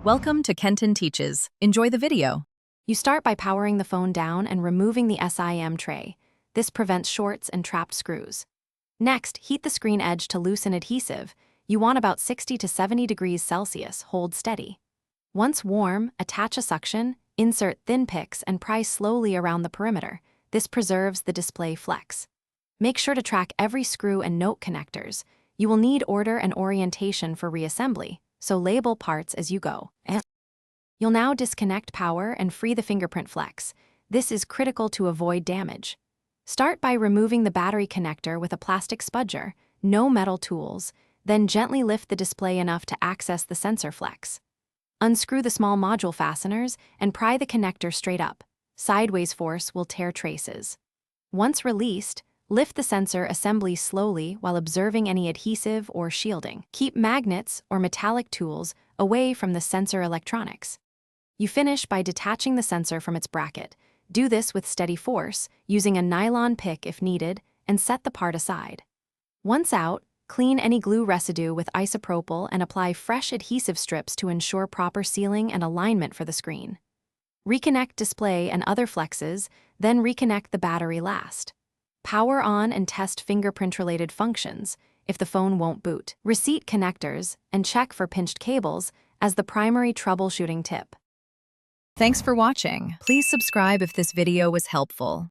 Welcome to Kenton Teaches. Enjoy the video. You start by powering the phone down and removing the SIM tray. This prevents shorts and trapped screws. Next, heat the screen edge to loosen adhesive. You want about 60 to 70 degrees Celsius, hold steady. Once warm, attach a suction, insert thin picks and pry slowly around the perimeter. This preserves the display flex. Make sure to track every screw and note connectors. You will need order and orientation for reassembly, so label parts as you go. You'll now disconnect power and free the fingerprint flex. This is critical to avoid damage. Start by removing the battery connector with a plastic spudger, no metal tools, then gently lift the display enough to access the sensor flex. Unscrew the small module fasteners and pry the connector straight up. Sideways force will tear traces. Once released, lift the sensor assembly slowly while observing any adhesive or shielding. Keep magnets or metallic tools away from the sensor electronics. You finish by detaching the sensor from its bracket. Do this with steady force, using a nylon pick if needed, and set the part aside. Once out, clean any glue residue with isopropyl and apply fresh adhesive strips to ensure proper sealing and alignment for the screen. Reconnect display and other flexes, then reconnect the battery last. Power on and test fingerprint-related functions if the phone won't boot. Reseat connectors and check for pinched cables as the primary troubleshooting tip. Thanks for watching. Please subscribe if this video was helpful.